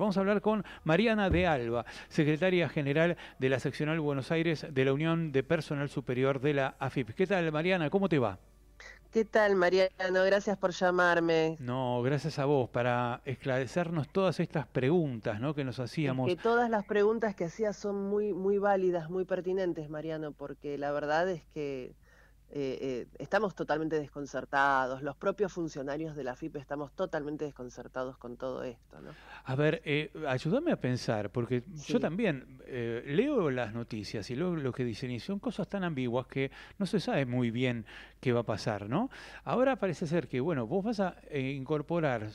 Vamos a hablar con Mariana de Alba, secretaria general de la Seccional Buenos Aires de la Unión de Personal Superior de la AFIP. ¿Qué tal, Mariana? ¿Cómo te va? ¿Qué tal, Mariano? Gracias por llamarme. No, gracias a vos para esclarecernos todas estas preguntas, ¿no?, que nos Es que hacíamos. todas las preguntas que hacías son muy válidas, muy pertinentes, Mariano, porque la verdad es que estamos totalmente desconcertados. Los propios funcionarios de la FIP estamos totalmente desconcertados con todo esto, ¿no? A ver, ayúdame a pensar, porque yo Sí. también leo las noticias y luego lo que dicen y son cosas tan ambiguas que no se sabe muy bien qué va a pasar, ¿no? Ahora parece ser que, bueno, vos vas a incorporar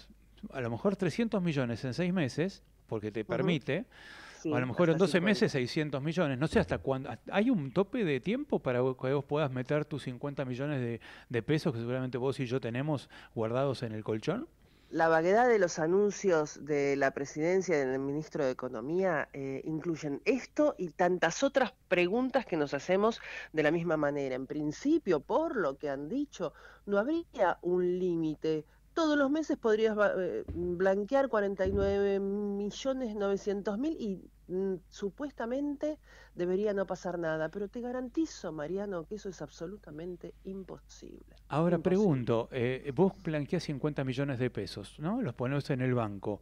a lo mejor 300 millones en 6 meses, porque te Ujú. permite, o a lo Sí, mejor en hasta 12 meses 50. 600 millones, no sé hasta cuándo. ¿Hay un tope de tiempo para que vos puedas meter tus 50 millones de pesos que seguramente vos y yo tenemos guardados en el colchón? La vaguedad de los anuncios de la presidencia y del ministro de Economía incluyen esto y tantas otras preguntas que nos hacemos de la misma manera. En principio, por lo que han dicho, no habría un límite. Todos los meses podrías blanquear 49.900.000 y supuestamente debería no pasar nada. Pero te garantizo, Mariano, que eso es absolutamente imposible. Ahora Imposible. pregunto, vos blanqueás 50 millones de pesos, ¿no? Los ponés en el banco.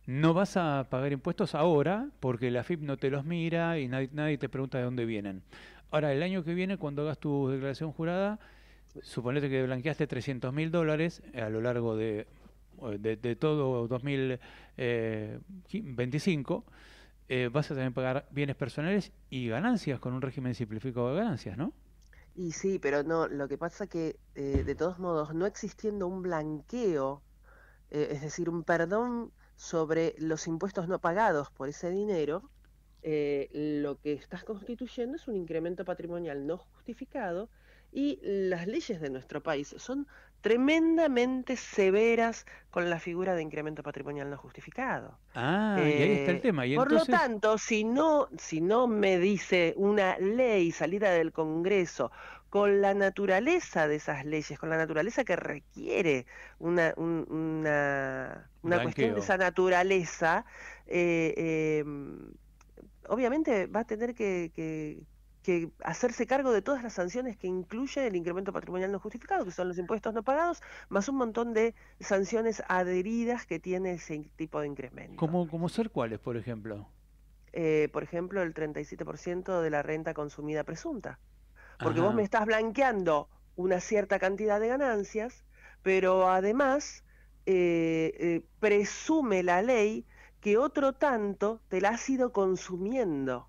No vas a pagar impuestos ahora porque la AFIP no te los mira y nadie te pregunta de dónde vienen. Ahora, el año que viene, cuando hagas tu declaración jurada, suponete que blanqueaste 300.000 dólares a lo largo de todo 2025, vas a tener que pagar bienes personales y ganancias con un régimen simplificado de ganancias, ¿no? Y sí, pero no, lo que pasa que de todos modos, no existiendo un blanqueo, es decir, un perdón sobre los impuestos no pagados por ese dinero, lo que estás constituyendo es un incremento patrimonial no justificado y las leyes de nuestro país son tremendamente severas con la figura de incremento patrimonial no justificado. Ah, y ahí está el tema. Y Por lo entonces, tanto, si no me dice una ley salida del Congreso con la naturaleza de esas leyes, con la naturaleza que requiere una cuestión de blanqueo. esa naturaleza, eh, eh, obviamente va a tener que hacerse cargo de todas las sanciones que incluye el incremento patrimonial no justificado, que son los impuestos no pagados, más un montón de sanciones adheridas que tiene ese tipo de incremento. ¿Cómo ser cuáles, por ejemplo? Por ejemplo, el 37% de la renta consumida presunta, porque vos me Ajá. estás blanqueando una cierta cantidad de ganancias, pero además presume la ley que otro tanto te la has ido consumiendo.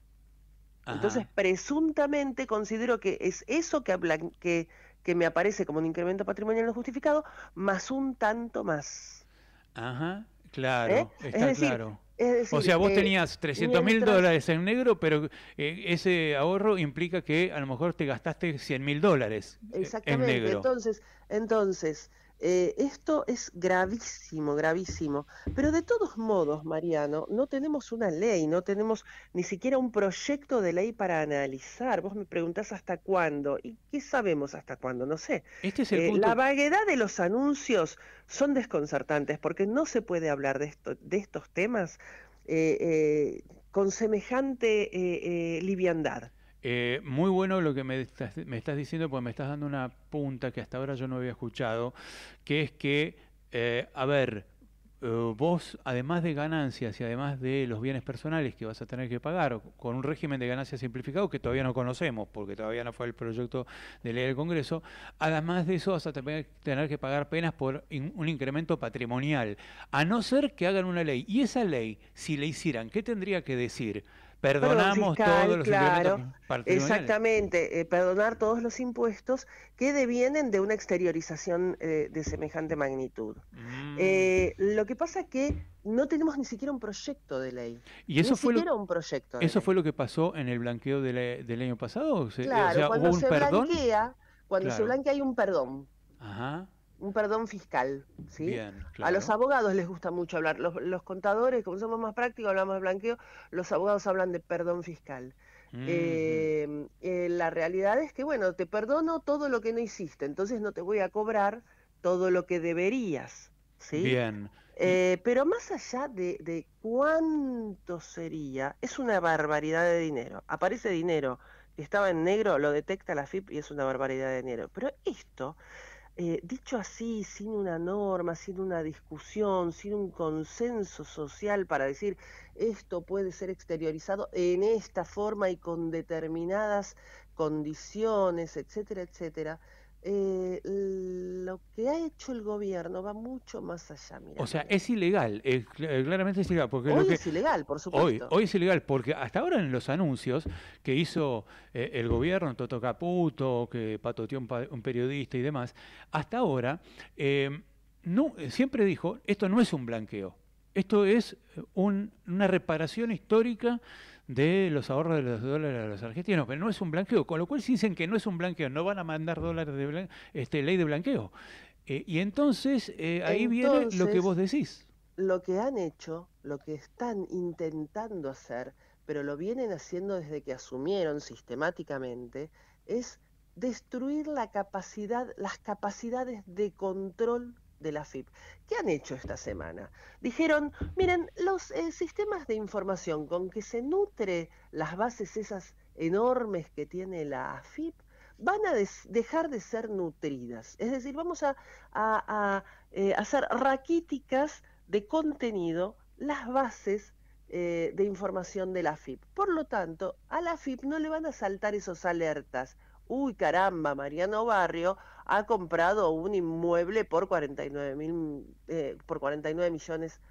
Entonces, Ajá. presuntamente considero que es eso que me aparece como un incremento patrimonial no justificado, más un tanto más. Ajá. ¿Eh? Claro, Es está decir, claro. es O decir, sea, vos tenías 300 mil mientras. dólares en negro, pero ese ahorro implica que a lo mejor te gastaste 100.000 dólares en Exactamente, negro. entonces, esto es gravísimo, gravísimo. Pero de todos modos, Mariano, no tenemos una ley, no tenemos ni siquiera un proyecto de ley para analizar. Vos me preguntás hasta cuándo, ¿y qué sabemos hasta cuándo? No sé. Este es el La punto. vaguedad de los anuncios son desconcertantes porque no se puede hablar de estos temas con semejante liviandad. Muy bueno lo que me estás diciendo, porque me estás dando una punta que hasta ahora yo no había escuchado, que es que, a ver, vos, además de ganancias y además de los bienes personales que vas a tener que pagar con un régimen de ganancias simplificado que todavía no conocemos, porque todavía no fue el proyecto de ley del Congreso, además de eso vas a tener que pagar penas por un incremento patrimonial, a no ser que hagan una ley. Y esa ley, si la hicieran, ¿qué tendría que decir? Perdón Perdonamos todos fiscal, los incrementos claro, patrimoniales. exactamente, perdonar todos los impuestos que devienen de una exteriorización de semejante magnitud. Mm. Lo que pasa es que no tenemos ni siquiera un proyecto de ley, ¿Y ni siquiera un proyecto de eso fue ley. lo que pasó en el blanqueo del año pasado? O Claro, sea, ¿hubo un perdón? cuando se Claro. blanquea hay Ajá. un perdón fiscal, ¿sí? Bien, A los claro. abogados les gusta mucho hablar, los contadores, como somos más prácticos, hablamos de blanqueo, los abogados hablan de perdón fiscal. Ujú. La realidad es que, bueno, te perdono todo lo que no hiciste, entonces no te voy a cobrar todo lo que deberías, ¿sí? Bien. Pero más allá de cuánto sería, es una barbaridad de dinero. Aparece dinero que estaba en negro, lo detecta la AFIP y es una barbaridad de dinero. Pero esto, dicho así, sin una norma, sin una discusión, sin un consenso social para decir esto puede ser exteriorizado en esta forma y con determinadas condiciones, etcétera, etcétera, lo que ha hecho el gobierno va mucho más allá, mira, O sea, Mariano. es ilegal, claramente es ilegal, porque lo Hoy que es ilegal, por hoy, supuesto. hoy es ilegal, porque hasta ahora en los anuncios que hizo el gobierno, Toto Caputo, que patoteó un periodista y demás, hasta ahora no, siempre dijo, esto no es un blanqueo, esto es una reparación histórica de los ahorros de los dólares de los argentinos, pero no es un blanqueo, con lo cual si dicen que no es un blanqueo, no van a mandar dólares de ley de blanqueo. Y entonces ahí viene lo que vos Entonces, decís. lo que han hecho, lo que están intentando hacer, pero lo vienen haciendo desde que asumieron sistemáticamente, es destruir la capacidad, las capacidades de control de la AFIP. ¿Qué han hecho esta semana? Dijeron, miren, los sistemas de información con que se nutre las bases esas enormes que tiene la AFIP van a dejar de ser nutridas. Es decir, vamos a hacer raquíticas de contenido las bases de información de la AFIP. Por lo tanto, a la AFIP no le van a saltar esos alertas. Uy, caramba, Mariano Barrio ha comprado un inmueble por 49 millones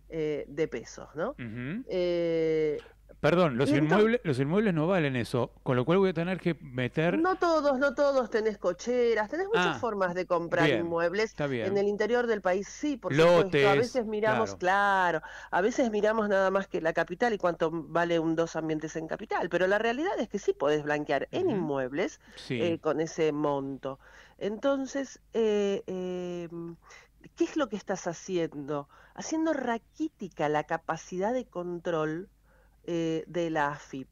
de pesos, ¿no? Ujú. Eh, Perdón, y entonces, los inmuebles no valen eso, con lo cual voy a tener que meter... no todos, no todos tenés cocheras, tenés muchas Ah, formas de comprar bien, inmuebles. está En bien. el interior del país sí, por supuesto. A Lotes, veces miramos, claro. claro, a veces miramos nada más que la capital y cuánto vale un dos ambientes en capital, pero la realidad es que sí podés blanquear en Ujú. inmuebles Sí, con ese monto. Entonces, ¿qué es lo que estás haciendo? Haciendo raquítica la capacidad de control de la AFIP.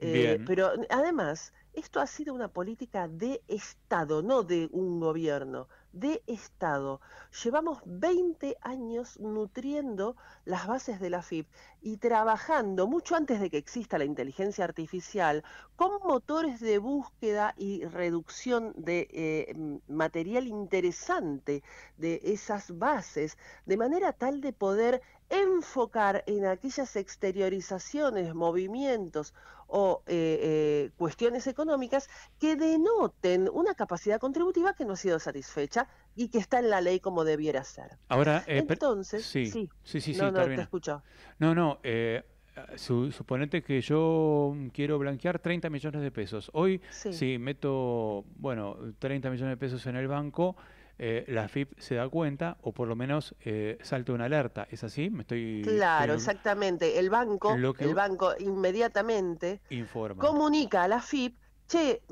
bien, Pero además, esto ha sido una política de Estado, no de un gobierno, de Estado. Llevamos 20 años nutriendo las bases de la FIP y trabajando mucho antes de que exista la inteligencia artificial con motores de búsqueda y reducción de material interesante de esas bases, de manera tal de poder enfocar en aquellas exteriorizaciones, movimientos o cuestiones económicas que denoten una capacidad contributiva que no ha sido satisfecha y que está en la ley como debiera ser. ahora, Entonces, sí, sí, sí, sí, sí, no, no, te termina. escucho. No, no, suponete que yo quiero blanquear 30 millones de pesos. Hoy, Sí, si meto, bueno, 30 millones de pesos en el banco, la AFIP se da cuenta, o por lo menos salta una alerta. ¿Es así? claro, exactamente. Lo que El banco inmediatamente informa. comunica a la FIP, che,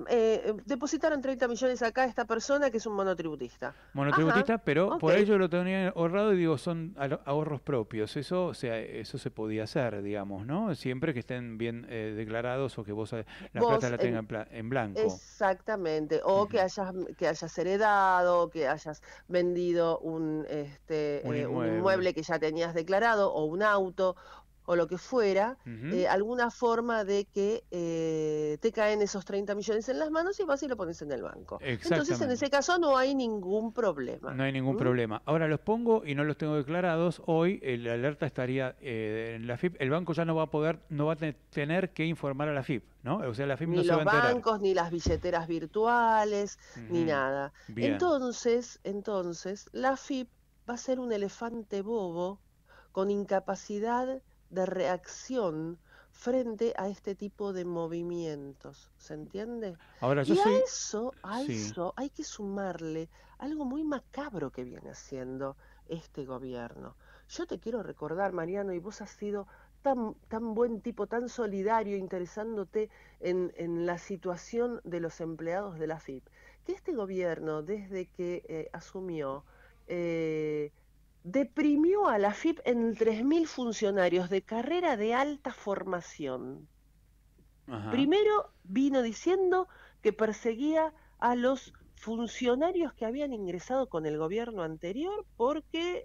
depositaron 30 millones acá a esta persona que es un monotributista. Ajá, Monotributista, pero ok. por ello lo tenía ahorrado y digo, son ahorros propios. Eso, o sea, eso se podía hacer, digamos, ¿no? Siempre que estén bien declarados o que vos la plata Vos la tenga en blanco. exactamente, o Ujú. que hayas heredado, que hayas vendido Un un inmueble. inmueble que ya tenías declarado, o un auto, o lo que fuera, Ujú. alguna forma de que te caen esos 30 millones en las manos y vas y lo pones en el banco. Entonces, en Exactamente. ese caso no hay ningún problema. No hay ningún ¿M? problema. Ahora los pongo y no los tengo declarados. Hoy la alerta estaría en la FIP. El banco ya no va a poder, no va a tener que informar a la FIP, ¿no? O sea, la FIP no Ni se va a los enterar. bancos, ni las billeteras virtuales, ni Ujú. nada. Bien. Entonces, la FIP va a ser un elefante bobo con incapacidad de reacción frente a este tipo de movimientos, ¿se entiende? Ahora yo Y soy, a sí. eso hay que sumarle algo muy macabro que viene haciendo este gobierno. Yo te quiero recordar, Mariano, y vos has sido tan buen tipo, tan solidario, interesándote en la situación de los empleados de la FIP, que este gobierno, desde que asumió, eh, deprimió a la FIP en 3.000 funcionarios de carrera de alta formación. Ajá. Primero vino diciendo que perseguía a los funcionarios que habían ingresado con el gobierno anterior porque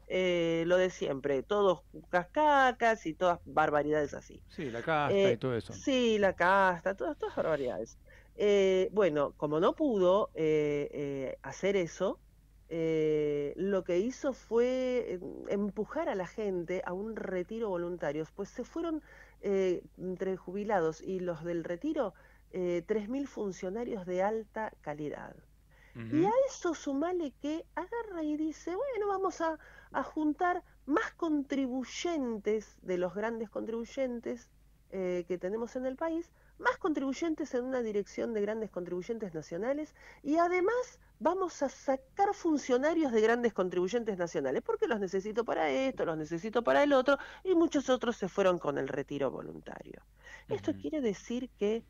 lo de siempre, todos cascacas y todas barbaridades así. Sí, la casta y todo eso. Sí, la casta, todas barbaridades. Bueno, como no pudo hacer eso, lo que hizo fue empujar a la gente a un retiro voluntario, pues se fueron entre jubilados y los del retiro 3.000 funcionarios de alta calidad. Y a Ujú, eso sumale que agarra y dice, bueno, vamos a juntar más contribuyentes de los grandes contribuyentes que tenemos en el país, más contribuyentes en una dirección de grandes contribuyentes nacionales y además vamos a sacar funcionarios de grandes contribuyentes nacionales, porque los necesito para esto, los necesito para el otro, y muchos otros se fueron con el retiro voluntario. Esto ujú. quiere decir que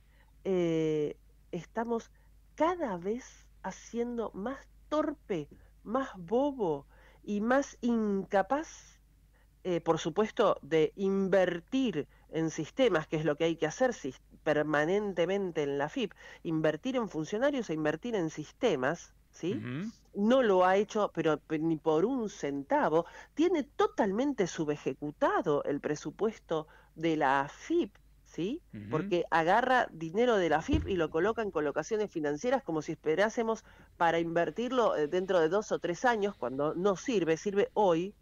estamos cada vez haciendo más torpe, más bobo y más incapaz, por supuesto, de invertir en sistemas, que es lo que hay que hacer permanentemente en la AFIP, invertir en funcionarios e invertir en sistemas, ¿sí? Ujú, No lo ha hecho, pero ni por un centavo. Tiene totalmente subejecutado el presupuesto de la AFIP, ¿sí? ujú. Porque agarra dinero de la AFIP y lo coloca en colocaciones financieras como si esperásemos para invertirlo dentro de 2 o 3 años, cuando no sirve, sirve hoy.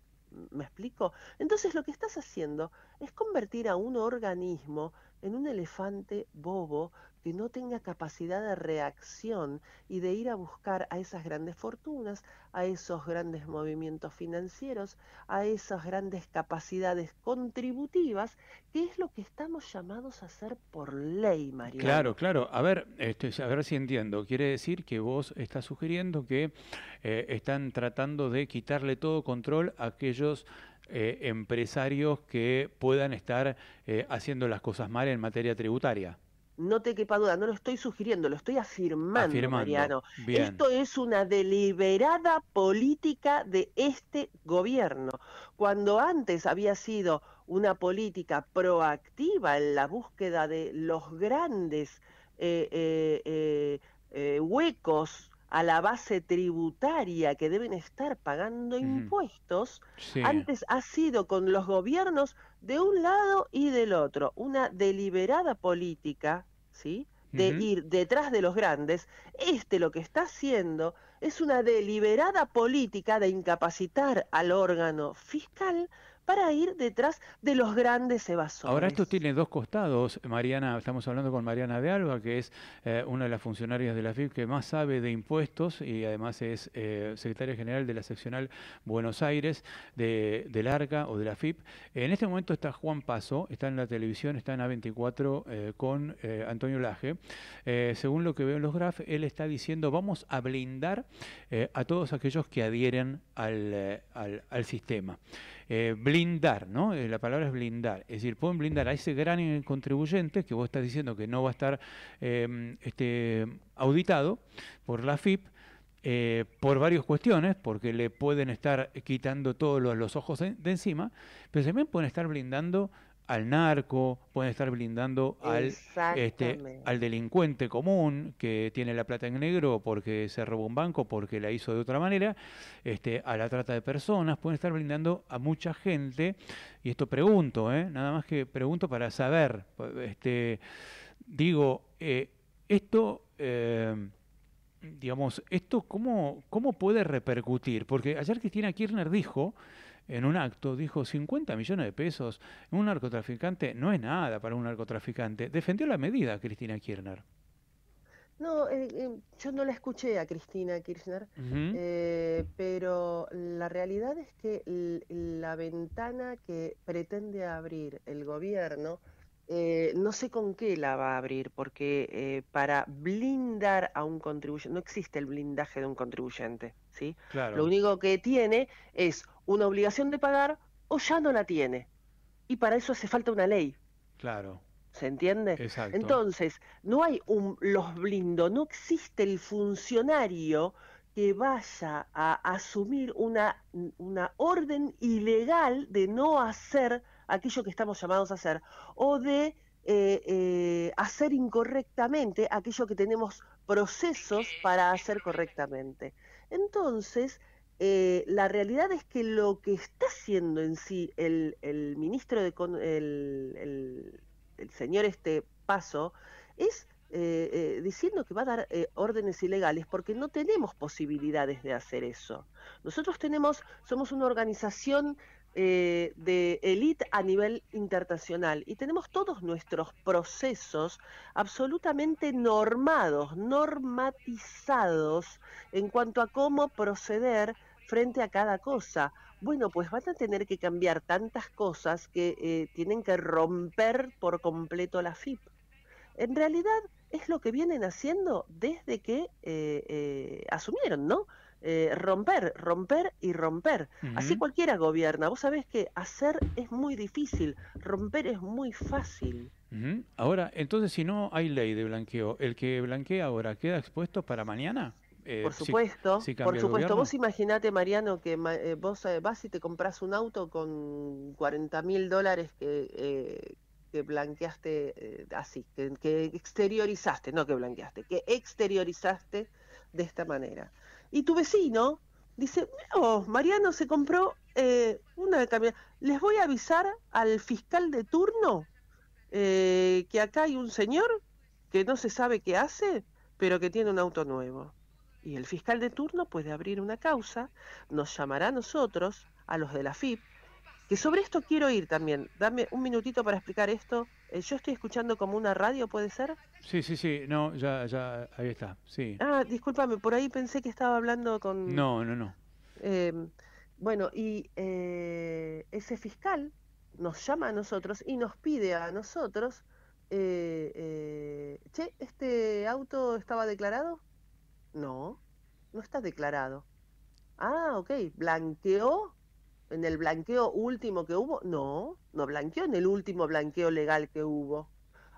¿Me explico? Entonces lo que estás haciendo es convertir a un organismo en un elefante bobo que no tenga capacidad de reacción y de ir a buscar a esas grandes fortunas, a esos grandes movimientos financieros, a esas grandes capacidades contributivas, que es lo que estamos llamados a hacer por ley, Claro, Mariano. claro. A ver, a ver si entiendo. Quiere decir que vos estás sugiriendo que están tratando de quitarle todo control a aquellos empresarios que puedan estar haciendo las cosas mal en materia tributaria. No te quepa duda, no lo estoy sugiriendo, lo estoy afirmando, Afirmando. Mariano. Bien. Esto es una deliberada política de este gobierno. Cuando antes había sido una política proactiva en la búsqueda de los grandes huecos a la base tributaria que deben estar pagando Ujú. impuestos, Sí. antes ha sido con los gobiernos de un lado y del otro, una deliberada política, ¿sí? De Ujú. ir detrás de los grandes. Lo que está haciendo es una deliberada política de incapacitar al órgano fiscal para ir detrás de los grandes Ahora esto evasores. tiene dos costados, Mariana, estamos hablando con Mariana de Alba, que es una de las funcionarias de la FIP que más sabe de impuestos y además es secretaria general de la seccional Buenos Aires del ARCA o de la FIP. En este momento está Juan Paso, está en la televisión, está en A24 con Antonio Laje. Según lo que veo en los graph, él está diciendo vamos a blindar a todos aquellos que adhieren al sistema. Blindar, ¿no? La palabra es blindar. Es decir, pueden blindar a ese gran contribuyente que vos estás diciendo que no va a estar auditado por la FIP por varias cuestiones, porque le pueden estar quitando todos los ojos de encima, pero también pueden estar blindando al narco, pueden estar blindando al Exactamente. delincuente común que tiene la plata en negro porque se robó un banco, porque la hizo de otra manera, a la trata de personas, pueden estar blindando a mucha gente. Y esto pregunto, nada más que pregunto para saber, digo, esto... digamos, esto cómo puede repercutir, porque ayer Cristina Kirchner dijo en un acto, dijo 50 millones de pesos en un narcotraficante no es nada para un narcotraficante. Defendió la medida Cristina Kirchner. No, yo no la escuché a Cristina Kirchner, Ujú. pero la realidad es que la ventana que pretende abrir el gobierno, no sé con qué la va a abrir, porque para blindar a un contribuyente, no existe el blindaje de un contribuyente, ¿sí? Lo Claro, único que tiene es una obligación de pagar o ya no la tiene. Y para eso hace falta una ley. claro, ¿Se entiende? exacto. Entonces, no hay los blindos, no existe el funcionario que vaya a asumir una orden ilegal de no hacer aquello que estamos llamados a hacer o de hacer incorrectamente aquello que tenemos procesos para hacer correctamente. Entonces, la realidad es que lo que está haciendo en sí el ministro el señor Paso es diciendo que va a dar órdenes ilegales porque no tenemos posibilidades de hacer eso. Nosotros somos una organización de élite a nivel internacional y tenemos todos nuestros procesos absolutamente normados, normatizados en cuanto a cómo proceder frente a cada cosa. Bueno, pues van a tener que cambiar tantas cosas que tienen que romper por completo la FIP. En realidad es lo que vienen haciendo desde que asumieron, ¿no? Romper, romper y romper. Así Ujú, cualquiera gobierna. Vos sabés que hacer es muy difícil, romper es muy fácil. ujú. Ahora, entonces, si no hay ley de blanqueo, ¿el que blanquea ahora queda expuesto para mañana? Por Si, supuesto, si por cambia el supuesto. gobierno. Vos imaginate, Mariano, que vos vas y te compras un auto con $40.000 que blanqueaste así, que exteriorizaste, no que blanqueaste, que exteriorizaste de esta manera. Y tu vecino dice, oh, Mariano se compró una camioneta. Les voy a avisar al fiscal de turno que acá hay un señor que no se sabe qué hace, pero que tiene un auto nuevo. Y el fiscal de turno puede abrir una causa, nos llamará a nosotros, a los de la FIP, que sobre esto quiero ir también. Dame un minutito para explicar esto. Yo estoy escuchando como una radio, ¿puede ser? Sí, sí, sí, no, ya, ahí está, sí. Ah, discúlpame, por ahí pensé que estaba hablando con... No, no, no. em, bueno, y ese fiscal nos llama a nosotros y nos pide a nosotros, che, ¿este auto estaba declarado? No, no está declarado. Ah, ok, ¿blanqueó en el blanqueo último que hubo? No, no blanqueó en el último blanqueo legal que hubo.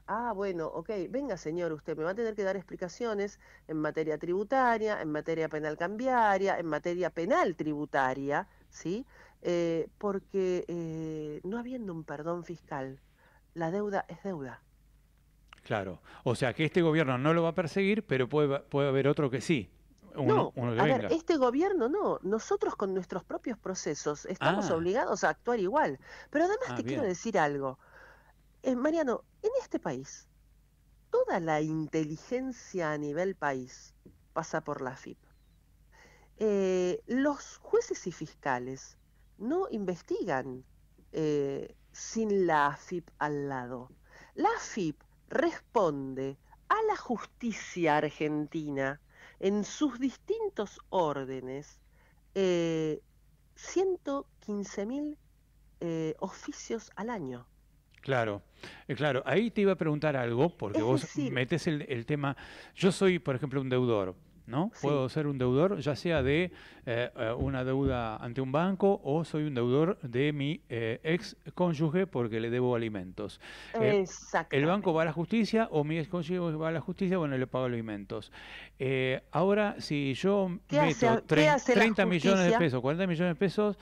Ah, bueno, ok, venga señor, usted me va a tener que dar explicaciones en materia tributaria, en materia penal cambiaria, en materia penal tributaria, ¿sí? Porque no habiendo un perdón fiscal, la deuda es deuda. Claro. O sea que este gobierno no lo va a perseguir, pero puede haber otro que sí. No, Uno que a ver, venga. este gobierno no, nosotros con nuestros propios procesos estamos Ah, obligados a actuar igual. Pero además ah, te quiero bien. decir algo. Mariano, en este país, toda la inteligencia a nivel país pasa por la FIP. Los jueces y fiscales no investigan sin la AFIP al lado. La AFIP responde a la justicia argentina en sus distintos órdenes 115.000 oficios al año. Claro, claro. Ahí te iba a preguntar algo, porque Es vos decir, metes el tema. Yo soy, por ejemplo, un deudor, ¿no? sí, Puedo ser un deudor, ya sea de una deuda ante un banco o soy un deudor de mi ex cónyuge porque le debo alimentos. El banco va a la exactamente. justicia o mi ex cónyuge va a la justicia, bueno, le pago alimentos. Ahora, si yo meto ¿Qué hace la 30 millones de justicia? pesos, 40 millones de pesos,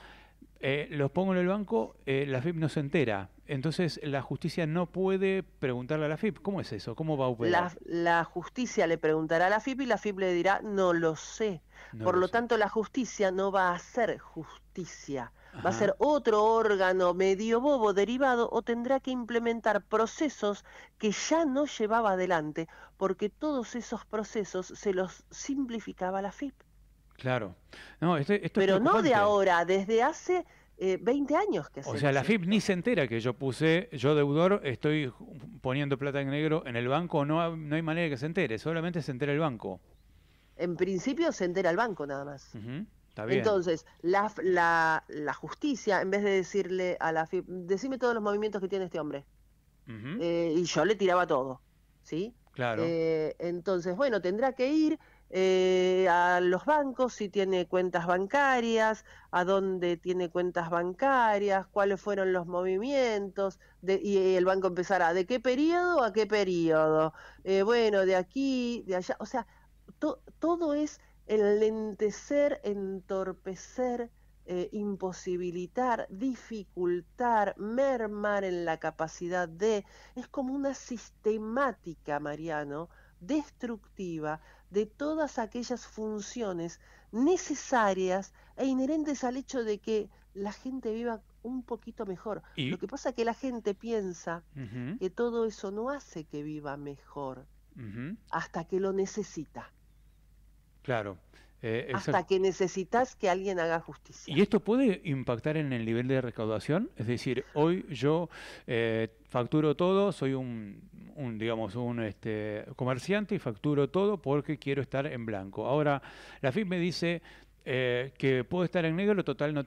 los pongo en el banco, la FIP no se entera. Entonces la justicia no puede preguntarle a la FIP, ¿cómo es eso? ¿Cómo va a operar? La justicia le preguntará a la FIP y la FIP le dirá, no lo sé. No Por lo lo sé. tanto, la justicia no va a ser justicia, va a Ajá, ser otro órgano medio bobo derivado o tendrá que implementar procesos que ya no llevaba adelante, porque todos esos procesos se los simplificaba la FIP. claro. No, esto es Pero no de preocupante. ahora, desde hace 20 años que O sea, hacemos la FIP ni esto. se entera que yo deudor, estoy poniendo plata en negro en el banco, no hay manera que se entere, solamente se entera el banco. En principio se entera el banco nada más. Ujú, está bien. Entonces, la justicia, en vez de decirle a la FIP, decime todos los movimientos que tiene este hombre, Ujú, y yo le tiraba todo, ¿sí? claro, Entonces, bueno, tendrá que ir a los bancos si tiene cuentas bancarias, a dónde tiene cuentas bancarias, cuáles fueron los movimientos, y el banco empezará, ¿de qué periodo a qué periodo? Bueno, de aquí, de allá, o sea, todo es enlentecer, entorpecer, imposibilitar, dificultar, mermar en la capacidad de... Es como una sistemática, Mariano, destructiva de todas aquellas funciones necesarias e inherentes al hecho de que la gente viva un poquito mejor. Lo Y, que pasa es que la gente piensa ujú, que todo eso no hace que viva mejor ujú, hasta que lo necesita, claro, hasta que necesitas que alguien haga ¿y justicia. esto puede impactar en el nivel de recaudación? Es decir, hoy yo facturo todo, soy digamos, un comerciante y facturo todo porque quiero estar en blanco. Ahora, la FIP me dice que puedo estar en negro, total no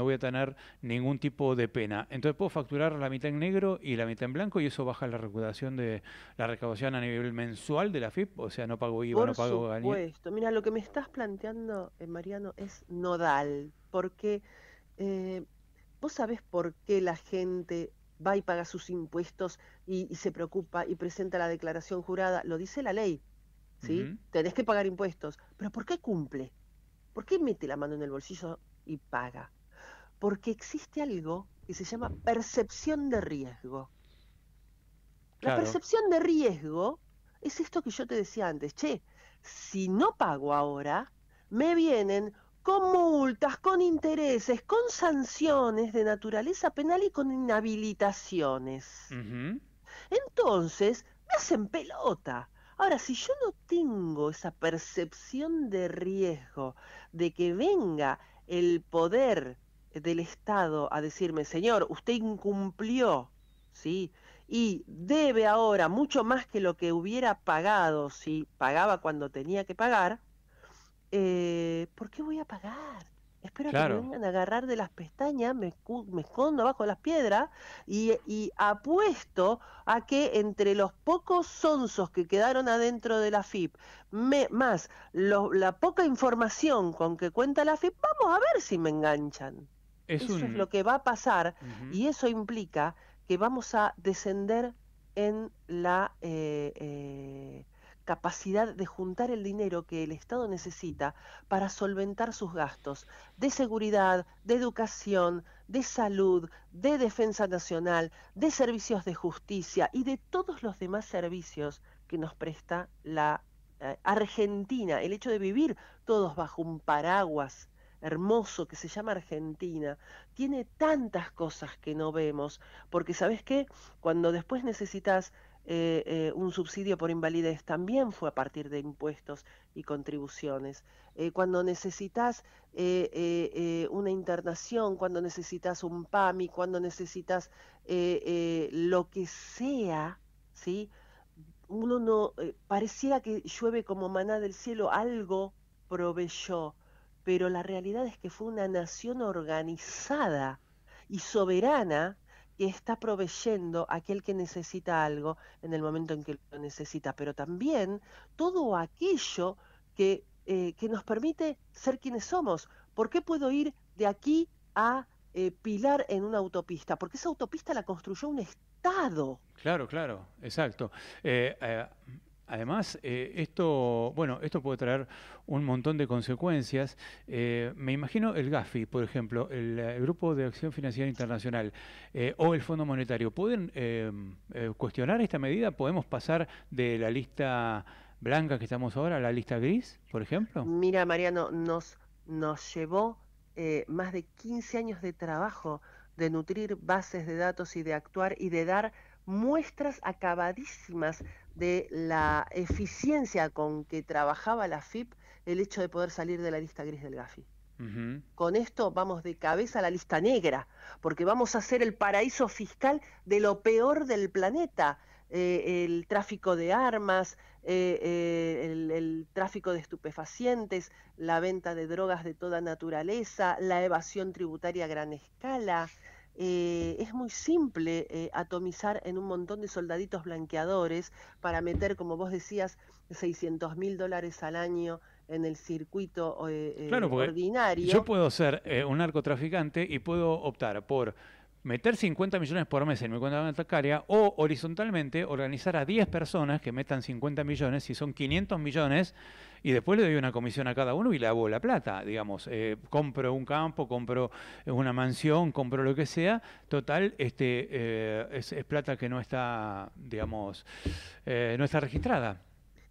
voy a tener ningún tipo de pena. Entonces puedo facturar la mitad en negro y la mitad en blanco y eso baja la recaudación a nivel mensual de la FIP, o sea, no pago IVA, no Por pago GANIE. supuesto. Mira, lo que me estás planteando, Mariano, es nodal, porque eh, vos sabés por qué la gente va y paga sus impuestos y se preocupa y presenta la declaración jurada. Lo dice la ley, ¿sí? Ujú, Tenés que pagar impuestos. Pero ¿por qué cumple? ¿Por qué mete la mano en el bolsillo y paga? Porque existe algo que se llama percepción de riesgo. La claro. percepción de riesgo es esto que yo te decía antes. Che, si no pago ahora, me vienen con multas, con intereses, con sanciones de naturaleza penal y con inhabilitaciones. Ujú, Entonces, me hacen pelota. Ahora, si yo no tengo esa percepción de riesgo, de que venga el poder del Estado a decirme, señor, usted incumplió, ¿sí? Y debe ahora mucho más que lo que hubiera pagado si pagaba cuando tenía que pagar, ¿por qué voy a pagar? Espero a que me claro. vengan a agarrar de las pestañas, me escondo abajo de las piedras y apuesto a que entre los pocos sonsos que quedaron adentro de la FIP, más la poca información con que cuenta la FIP, vamos a ver si me enganchan. Es Eso es un... lo que va a pasar Ujú. y eso implica que vamos a descender en la capacidad de juntar el dinero que el Estado necesita para solventar sus gastos de seguridad, de educación, de salud, de defensa nacional, de servicios de justicia y de todos los demás servicios que nos presta la Argentina. El hecho de vivir todos bajo un paraguas hermoso que se llama Argentina, tiene tantas cosas que no vemos, porque ¿sabes qué? Cuando después necesitas un subsidio por invalidez, también fue a partir de impuestos y contribuciones. Cuando necesitas una internación, cuando necesitas un PAMI, cuando necesitas lo que sea, ¿sí? Uno no, pareciera que llueve como maná del cielo, algo proveyó, pero la realidad es que fue una nación organizada y soberana que está proveyendo a aquel que necesita algo en el momento en que lo necesita, pero también todo aquello que nos permite ser quienes somos. ¿Por qué puedo ir de aquí a Pilar en una autopista? Porque esa autopista la construyó un Estado. Claro, claro, exacto. Eh, eh, Además, esto puede traer un montón de consecuencias. Me imagino el GAFI, por ejemplo, el Grupo de Acción Financiera Internacional o el Fondo Monetario, ¿pueden cuestionar esta medida? ¿Podemos pasar de la lista blanca que estamos ahora a la lista gris, por ejemplo? Mira, Mariano, nos llevó más de 15 años de trabajo de nutrir bases de datos y de actuar y de dar muestras acabadísimas de la eficiencia con que trabajaba la FIP el hecho de poder salir de la lista gris del Gafi. Ujú. Con esto vamos de cabeza a la lista negra, porque vamos a ser el paraíso fiscal de lo peor del planeta. El tráfico de armas, el tráfico de estupefacientes, la venta de drogas de toda naturaleza, la evasión tributaria a gran escala. Es muy simple atomizar en un montón de soldaditos blanqueadores para meter, como vos decías, $600.000 al año en el circuito Claro, porque yo ordinario. puedo ser un narcotraficante y puedo optar por meter 50 millones por mes en mi cuenta bancaria o horizontalmente organizar a 10 personas que metan 50 millones, si son 500 millones, y después le doy una comisión a cada uno y le hago la plata, digamos. Compro un campo, compro una mansión, compro lo que sea, total, es plata que no está, digamos, no está registrada.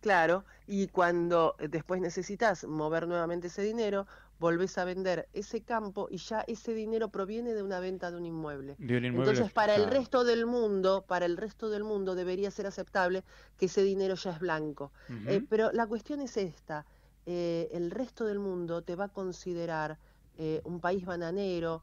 Claro, y cuando después necesitas mover nuevamente ese dinero, volvés a vender ese campo y ya ese dinero proviene de una venta de un inmueble. De un inmueble, Entonces, para el claro. resto del mundo, para el resto del mundo debería ser aceptable que ese dinero ya es blanco. Ujú. Pero la cuestión es esta, el resto del mundo te va a considerar un país bananero,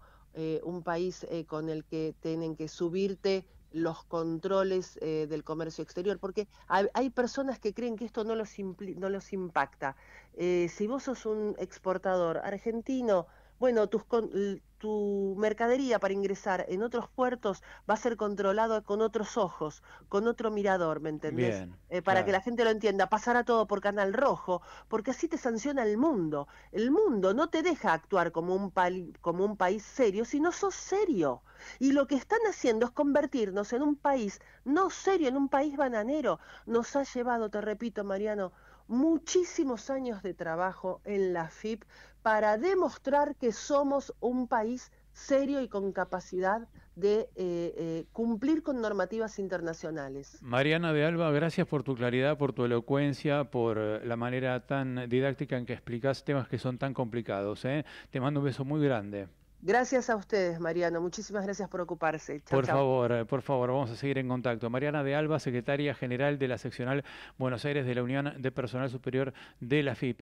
un país con el que tienen que subirte los controles del comercio exterior, porque hay personas que creen que esto no los impacta. Si vos sos un exportador argentino, bueno, tu mercadería para ingresar en otros puertos va a ser controlado con otros ojos, con otro mirador, ¿me entendés? Bien, Para que la claro. gente lo entienda, pasará todo por Canal Rojo, porque así te sanciona el mundo. El mundo no te deja actuar como un país serio si no sos serio. Y lo que están haciendo es convertirnos en un país no serio, en un país bananero. Nos ha llevado, te repito, Mariano, muchísimos años de trabajo en la FIP para demostrar que somos un país serio y con capacidad de cumplir con normativas internacionales. Mariana de Alba, gracias por tu claridad, por tu elocuencia, por la manera tan didáctica en que explicas temas que son tan complicados, ¿eh? Te mando un beso muy grande. Gracias a ustedes, Mariano. Muchísimas gracias por ocuparse. Chau, chau. Por favor, vamos a seguir en contacto. Mariana de Alba, secretaria general de la seccional Buenos Aires de la Unión de Personal Superior de la FIP.